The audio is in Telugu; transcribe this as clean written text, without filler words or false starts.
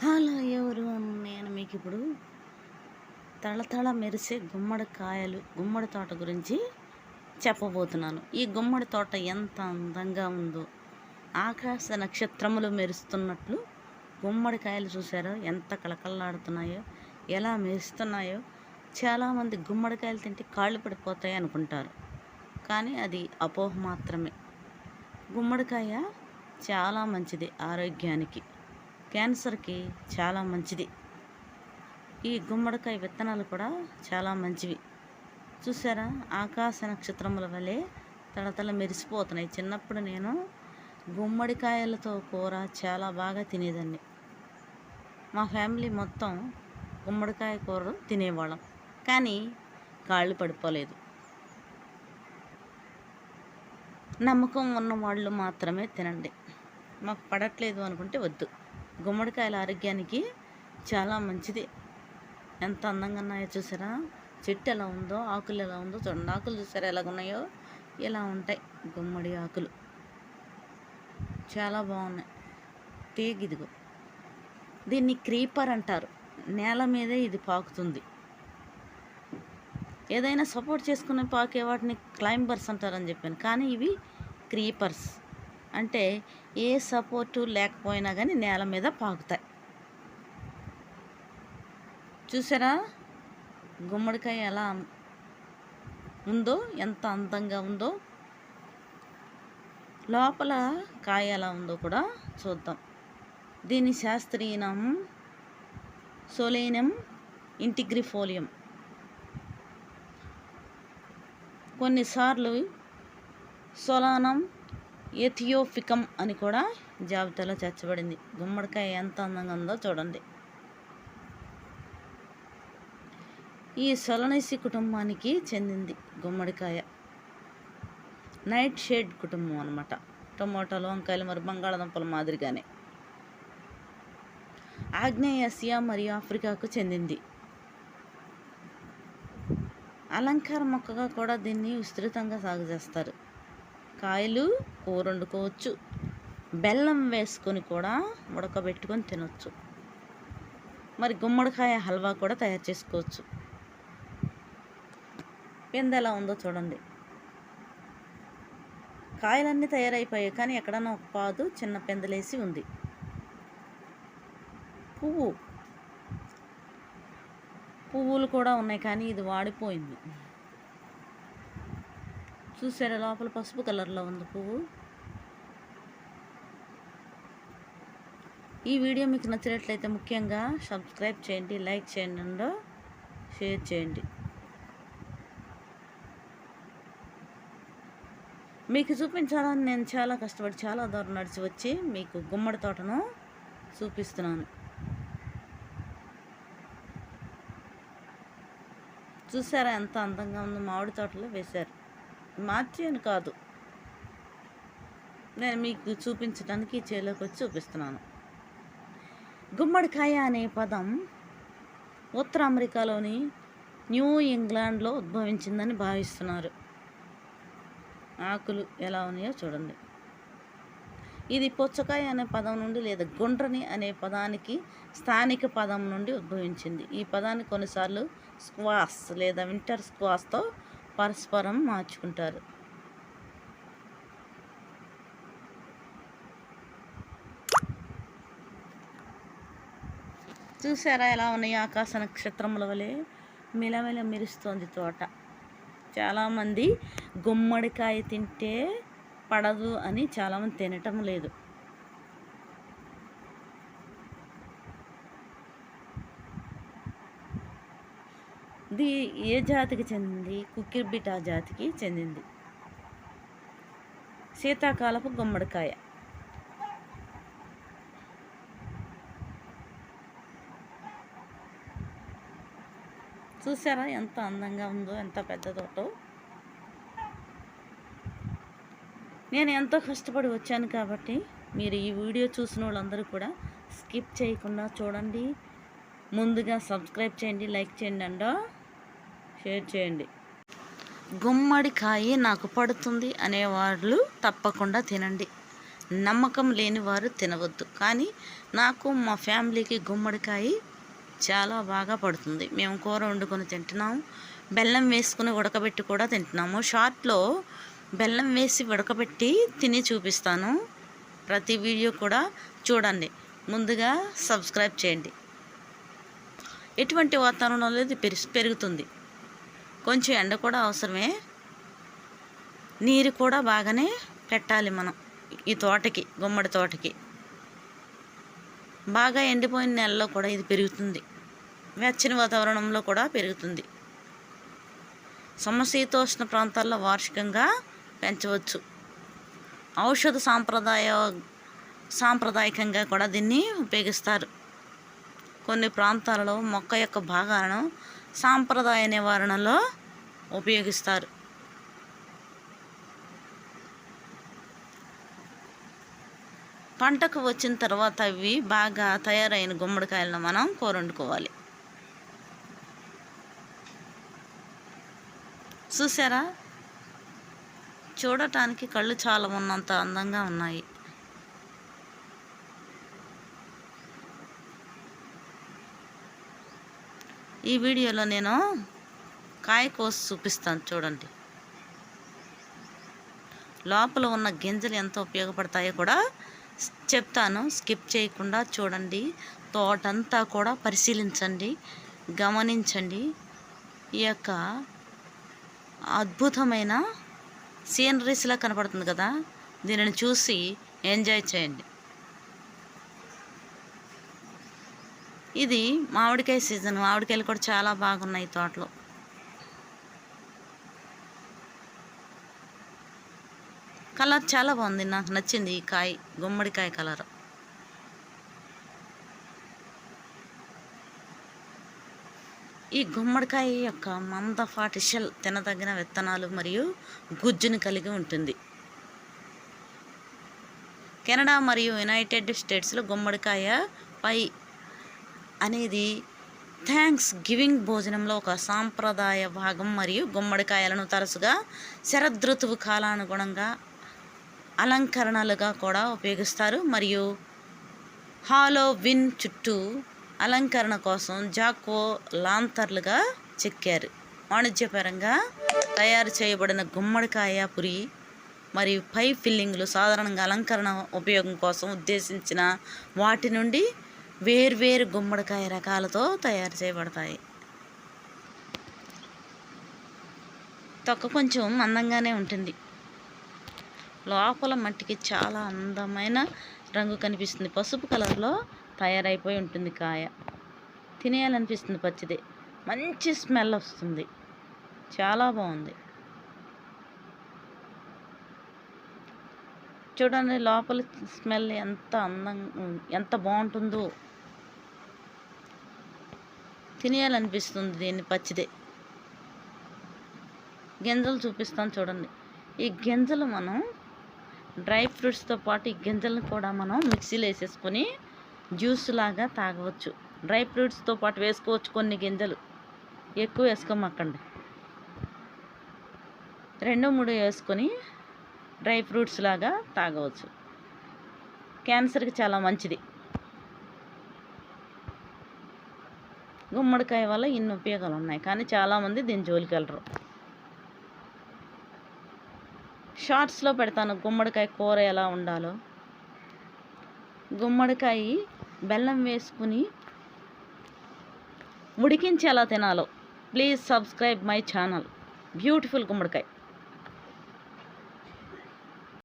హలో ఎవరు నేను మీకు ఇప్పుడు తళతళ మెరిసే గుమ్మడి తోట గురించి చెప్పబోతున్నాను. ఈ గుమ్మడి తోట ఎంత అందంగా ఉందో, ఆకాశ నక్షత్రములు మెరుస్తున్నట్లు గుమ్మడికాయలు చూసారో ఎంత కళకళలాడుతున్నాయో, ఎలా మెరుస్తున్నాయో. చాలామంది గుమ్మడికాయలు తింటే కాళ్ళు పడిపోతాయి అనుకుంటారు, కానీ అది అపోహ మాత్రమే. గుమ్మడికాయ చాలా మంచిది ఆరోగ్యానికి, క్యాన్సర్కి చాలా మంచిది. ఈ గుమ్మడికాయ విత్తనాలు కూడా చాలా మంచివి. చూసారా, ఆకాశ నక్షత్రముల వలె తడతల మెరిసిపోతున్నాయి. చిన్నప్పుడు నేను గుమ్మడికాయలతో కూర చాలా బాగా తినేదాన్ని. మా ఫ్యామిలీ మొత్తం గుమ్మడికాయ కూర తినేవాళ్ళం, కానీ కాళ్ళు పడిపోలేదు. నమ్మకం ఉన్న వాళ్ళు మాత్రమే తినండి, మాకు పడట్లేదు అనుకుంటే వద్దు. గుమ్మడికాయల ఆరోగ్యానికి చాలా మంచిది. ఎంత అందంగా ఉన్నాయో చూసారా, చెట్టు ఎలా ఉందో, ఆకులు ఎలా ఉందో చూడండి. ఆకులు చూసారా ఎలాగున్నాయో, ఇలా ఉంటాయి గుమ్మడి ఆకులు, చాలా బాగున్నాయి. తీగిదిగో, దీన్ని క్రీపర్ అంటారు. నేల మీదే ఇది పాకుతుంది. ఏదైనా సపోర్ట్ చేసుకుని పాకే వాటిని క్లైంబర్స్ అంటారని చెప్పాను, కానీ ఇవి క్రీపర్స్. అంటే ఏ సపోర్టు లేకపోయినా కానీ నేల మీద పాకుతాయి. చూసారా గుమ్మడికాయ ఎలా ఉందో, ఎంత అందంగా ఉందో. లోపల కాయ ఎలా ఉందో కూడా చూద్దాం. దీని శాస్త్రీయ నామం సోలేనం ఇంటిగ్రిఫోలియం. కొన్నిసార్లు సోలానం ఎథియోపికం అని కూడా జాబితాలో చేర్చబడింది. గుమ్మడికాయ ఎంత అందంగా ఉందో చూడండి. ఈ సొలనేసి కుటుంబానికి చెందింది గుమ్మడికాయ. నైట్ షేడ్ కుటుంబం అన్నమాట. టొమాటోలు, వంకాయలు మరియు బంగాళాదుంపల మాదిరిగానే ఆగ్నేయాసియా మరియు ఆఫ్రికాకు చెందింది. అలంకార మొక్కగా కూడా దీన్ని విస్తృతంగా సాగు చేస్తారు. కాయలు కూర వండుకోవచ్చు, బెల్లం వేసుకొని కూడా ఉడకబెట్టుకొని తినవచ్చు. మరి గుమ్మడికాయ హల్వా కూడా తయారు చేసుకోవచ్చు. పిందె ఎలా ఉందో చూడండి. కాయలన్నీ తయారైపోయాయి, కానీ ఎక్కడన్నా ఒక పాదు చిన్న పిందెలేసి ఉంది. పువ్వులు కూడా ఉన్నాయి, కానీ ఇది వాడిపోయింది. చూసారా, లోపల పసుపు కలర్లో ఉంది పువ్వు. ఈ వీడియో మీకు నచ్చినట్లయితే ముఖ్యంగా సబ్స్క్రైబ్ చేయండి, లైక్ చేయండి అండ్ షేర్ చేయండి. మీకు చూపించాలని నేను చాలా కష్టపడి చాలా దూరం నడిచి వచ్చి మీకు గుమ్మడి తోటను చూపిస్తున్నాను. చూసారా ఎంత అందంగా ఉందో. మామిడి తోటలో వేశారు, మార్చి అని కాదు, నేను మీకు చూపించడానికి చేలోకి వచ్చి చూపిస్తున్నాను. గుమ్మడికాయ అనే పదం ఉత్తర అమెరికాలోని న్యూ ఇంగ్లాండ్లో ఉద్భవించిందని భావిస్తున్నారు. ఆకులు ఎలా ఉన్నాయో చూడండి. ఇది పుచ్చకాయ అనే పదం నుండి లేదా గుండ్రని అనే పదానికి స్థానిక పదం నుండి ఉద్భవించింది. ఈ పదాన్ని కొన్నిసార్లు స్క్వాష్ లేదా వింటర్ స్క్వాష్తో పరస్పరం మార్చుకుంటారు. చూసారా ఎలా ఉన్నాయి, ఆకాశ నక్షత్రముల వలె మిలమిల మెరుస్తోంది తోట. చాలామంది గుమ్మడికాయ తింటే పడదు అని చాలామంది తినటం లేదు. ఇది ఏ జాతికి చెందింది? కుకిర్బిటా జాతికి చెందింది. శీతాకాలపు గుమ్మడికాయ. చూసారా ఎంత అందంగా ఉందో, ఎంత పెద్ద తోటో. నేను ఎంతో కష్టపడి వచ్చాను కాబట్టి మీరు ఈ వీడియో చూసిన వాళ్ళందరూ కూడా స్కిప్ చేయకుండా చూడండి. ముందుగా సబ్స్క్రైబ్ చేయండి, లైక్ చేయండి అండ్ షేర్ చేయండి. గుమ్మడికాయ నాకు పడుతుంది అనేవాళ్ళు తప్పకుండా తినండి. నమ్మకం లేని వారు తినవద్దు. కానీ నాకు మా ఫ్యామిలీకి గుమ్మడికాయ చాలా బాగా పడుతుంది. మేము కూర వండుకొని తింటున్నాము, బెల్లం వేసుకుని ఉడకబెట్టి కూడా తింటున్నాము. షార్ట్లో బెల్లం వేసి ఉడకబెట్టి తిని చూపిస్తాను. ప్రతి వీడియో కూడా చూడండి. ముందుగా సబ్స్క్రైబ్ చేయండి. ఎటువంటి వాతావరణంలో ఇది పెరుగుతుంది. కొంచెం ఎండ కూడా అవసరమే. నీరు కూడా బాగానే పెట్టాలి మనం ఈ తోటకి, గుమ్మడి తోటకి. బాగా ఎండిపోయిన నెలలో కూడా ఇది పెరుగుతుంది. వెచ్చని వాతావరణంలో కూడా పెరుగుతుంది. సమశీతోష్ణ ప్రాంతాల్లో వార్షికంగా పెంచవచ్చు. ఔషధ సాంప్రదాయకంగా కూడా దీన్ని ఉపయోగిస్తారు. కొన్ని ప్రాంతాలలో మొక్క యొక్క భాగాలను సాంప్రదాయ నివారణలో ఉపయోగిస్తారు. పంటకు వచ్చిన తర్వాత అవి బాగా తయారైన గుమ్మడికాయలను మనం కూర వండుకోవాలి. చూసారా, చూడటానికి కళ్ళు చాలా ఉన్నంత అందంగా ఉన్నాయి. ఈ వీడియోలో నేను కాయ కోసి చూపిస్తాను, చూడండి. లోపల ఉన్న గింజలు ఎంత ఉపయోగపడతాయో కూడా చెప్తాను. స్కిప్ చేయకుండా చూడండి. తోటంతా కూడా పరిశీలించండి, గమనించండి. ఈ యొక్క అద్భుతమైన సీనరీస్లా కనపడుతుంది కదా, దీనిని చూసి ఎంజాయ్ చేయండి. ఇది మామిడికాయ సీజన్. మామిడికాయలు కూడా చాలా బాగున్నాయి తోటలో. కలర్ చాలా బాగుంది, నాకు నచ్చింది ఈ కాయ, గుమ్మడికాయ కలర్. ఈ గుమ్మడికాయ యొక్క మందపాటి షెల్ తినదగిన విత్తనాలు మరియు గుజ్జుని కలిగి ఉంటుంది. కెనడా మరియు యునైటెడ్ స్టేట్స్లో గుమ్మడికాయ పై అనేది థ్యాంక్స్ గివింగ్ భోజనంలో ఒక సాంప్రదాయ భాగం. మరియు గుమ్మడికాయలను తరచుగా శరదృతువు కాలానుగుణంగా అలంకరణలుగా కూడా ఉపయోగిస్తారు. మరియు హాలోవిన్ చుట్టూ అలంకరణ కోసం జాకో లాంతర్లుగా చెక్కారు. వాణిజ్యపరంగా తయారు చేయబడిన గుమ్మడికాయ పురి మరియు పై ఫిల్లింగ్లు సాధారణంగా అలంకరణ ఉపయోగం కోసం ఉద్దేశించిన వాటి నుండి వేర్వేరు గుమ్మడికాయ రకాలతో తయారు చేయబడతాయి. తొక్క కొంచెం అందంగానే ఉంటుంది. లోపల మట్టికి చాలా అందమైన రంగు కనిపిస్తుంది. పసుపు కలర్లో తయారైపోయి ఉంటుంది కాయ. తినేయాలనిపిస్తుంది పచ్చిదే. మంచి స్మెల్ వస్తుంది, చాలా బాగుంది. చూడండి లోపల స్మెల్ ఎంత ఎంత బాగుంటుందో. తినేయాలనిపిస్తుంది దీన్ని పచ్చిదే. గింజలు చూపిస్తాను చూడండి. ఈ గింజలు మనం డ్రై ఫ్రూట్స్తో పాటు ఈ గింజలను కూడా మనం మిక్సీలో వేసేసుకొని జ్యూస్ లాగా తాగవచ్చు. డ్రై ఫ్రూట్స్తో పాటు వేసుకోవచ్చు కొన్ని గింజలు, ఎక్కువ వేసుకోమక్కండి. 2-3 వేసుకొని డ్రై ఫ్రూట్స్ లాగా తాగవచ్చు. క్యాన్సర్కి చాలా మంచిది. గుమ్మడికాయ వల్ల ఇన్ని ఉపయోగాలు ఉన్నాయి, కానీ చాలామంది దీని జోలికి వెళ్ళరు. షార్ట్స్లో పెడతాను గుమ్మడికాయ కూర ఎలా ఉండాలో. గుమ్మడికాయ బెల్లం వేసుకుని ఉడికించి ఎలా తినాలో. Please subscribe my channel. Beautiful గుమ్మడికాయ.